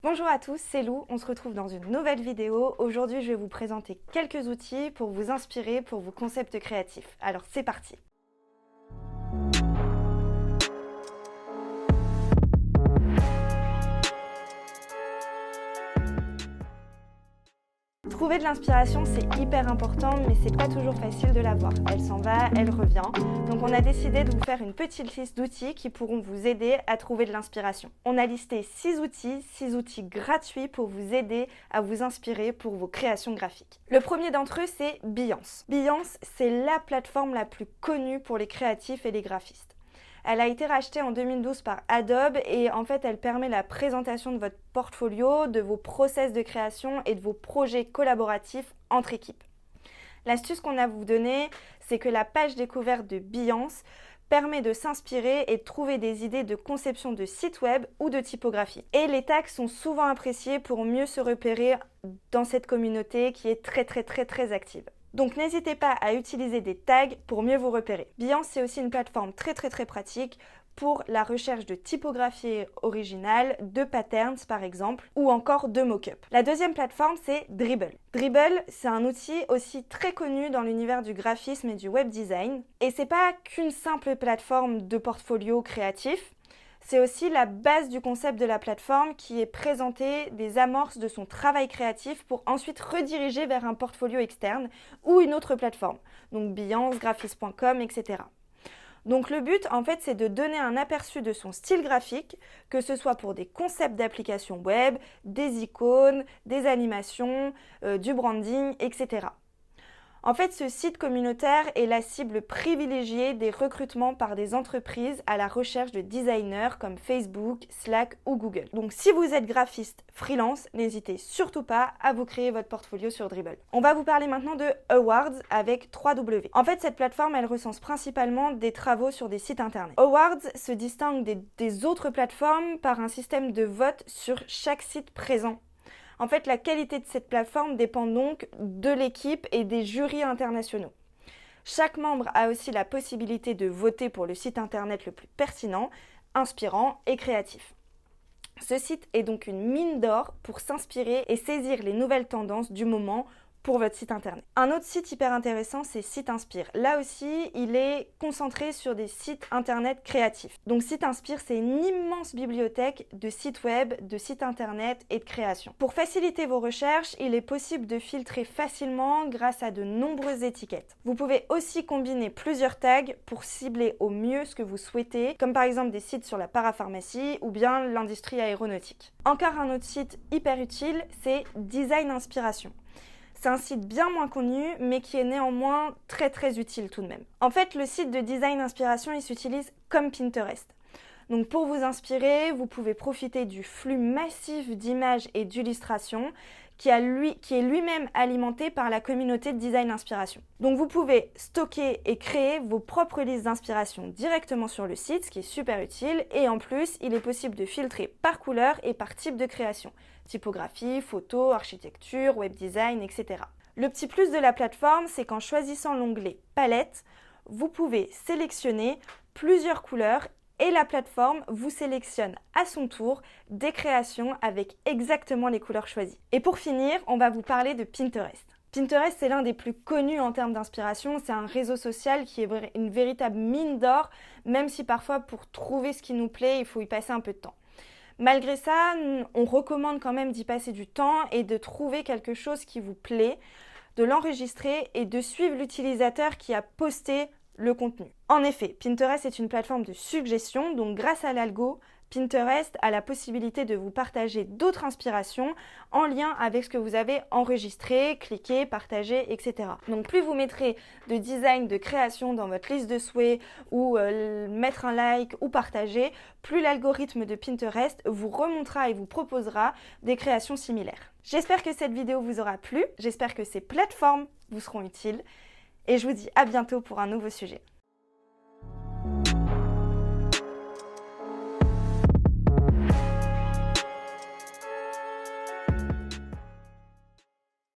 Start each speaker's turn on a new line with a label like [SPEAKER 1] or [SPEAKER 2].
[SPEAKER 1] Bonjour à tous, c'est Lou, on se retrouve dans une nouvelle vidéo. Aujourd'hui, je vais vous présenter quelques outils pour vous inspirer pour vos concepts créatifs. Alors c'est parti! Trouver de l'inspiration, c'est hyper important, mais c'est pas toujours facile de l'avoir. Elle s'en va, elle revient. Donc on a décidé de vous faire une petite liste d'outils qui pourront vous aider à trouver de l'inspiration. On a listé 6 outils gratuits pour vous aider à vous inspirer pour vos créations graphiques. Le premier d'entre eux, c'est Behance. Behance, c'est la plateforme la plus connue pour les créatifs et les graphistes. Elle a été rachetée en 2012 par Adobe et en fait elle permet la présentation de votre portfolio, de vos process de création et de vos projets collaboratifs entre équipes. L'astuce qu'on a à vous donner, c'est que la page découverte de Behance permet de s'inspirer et de trouver des idées de conception de sites web ou de typographie. Et les tags sont souvent appréciés pour mieux se repérer dans cette communauté qui est très active. Donc n'hésitez pas à utiliser des tags pour mieux vous repérer. Behance, c'est aussi une plateforme très pratique pour la recherche de typographie originale, de patterns par exemple, ou encore de mock-up. La deuxième plateforme, c'est Dribbble. Dribbble, c'est un outil aussi très connu dans l'univers du graphisme et du web design. Et c'est pas qu'une simple plateforme de portfolio créatif, c'est aussi la base du concept de la plateforme qui est présenter des amorces de son travail créatif pour ensuite rediriger vers un portfolio externe ou une autre plateforme, donc Behance, graphiste.com, etc. Donc le but, en fait, c'est de donner un aperçu de son style graphique, que ce soit pour des concepts d'applications web, des icônes, des animations, du branding, etc. En fait, ce site communautaire est la cible privilégiée des recrutements par des entreprises à la recherche de designers comme Facebook, Slack ou Google. Donc si vous êtes graphiste freelance, n'hésitez surtout pas à vous créer votre portfolio sur Dribbble. On va vous parler maintenant de Awards avec 3W. En fait, cette plateforme, elle recense principalement des travaux sur des sites internet. Awards se distingue des autres plateformes par un système de vote sur chaque site présent. En fait, la qualité de cette plateforme dépend donc de l'équipe et des jurys internationaux. Chaque membre a aussi la possibilité de voter pour le site internet le plus pertinent, inspirant et créatif. Ce site est donc une mine d'or pour s'inspirer et saisir les nouvelles tendances du moment pour votre site internet. Un autre site hyper intéressant, c'est Siteinspire. Là aussi, il est concentré sur des sites internet créatifs. Donc Siteinspire, c'est une immense bibliothèque de sites web, de sites internet et de création. Pour faciliter vos recherches, il est possible de filtrer facilement grâce à de nombreuses étiquettes. Vous pouvez aussi combiner plusieurs tags pour cibler au mieux ce que vous souhaitez, comme par exemple des sites sur la parapharmacie ou bien l'industrie aéronautique. Encore un autre site hyper utile, c'est Design Inspiration. C'est un site bien moins connu, mais qui est néanmoins très utile tout de même. En fait, le site de Design Inspiration, il s'utilise comme Pinterest. Donc pour vous inspirer, vous pouvez profiter du flux massif d'images et d'illustrations qui est lui-même alimenté par la communauté de Design Inspiration. Donc vous pouvez stocker et créer vos propres listes d'inspiration directement sur le site, ce qui est super utile. Et en plus, il est possible de filtrer par couleur et par type de création. Typographie, photo, architecture, web design, etc. Le petit plus de la plateforme, c'est qu'en choisissant l'onglet Palette, vous pouvez sélectionner plusieurs couleurs et la plateforme vous sélectionne à son tour des créations avec exactement les couleurs choisies. Et pour finir, on va vous parler de Pinterest. Pinterest, c'est l'un des plus connus en termes d'inspiration. C'est un réseau social qui est une véritable mine d'or, même si parfois pour trouver ce qui nous plaît, il faut y passer un peu de temps. Malgré ça, on recommande quand même d'y passer du temps et de trouver quelque chose qui vous plaît, de l'enregistrer et de suivre l'utilisateur qui a posté le contenu. En effet, Pinterest est une plateforme de suggestions, donc grâce à l'algo, Pinterest a la possibilité de vous partager d'autres inspirations en lien avec ce que vous avez enregistré, cliqué, partagé, etc. Donc plus vous mettrez de design, de création dans votre liste de souhaits ou mettre un like ou partager, plus l'algorithme de Pinterest vous remontera et vous proposera des créations similaires. J'espère que cette vidéo vous aura plu, j'espère que ces plateformes vous seront utiles et je vous dis à bientôt pour un nouveau sujet.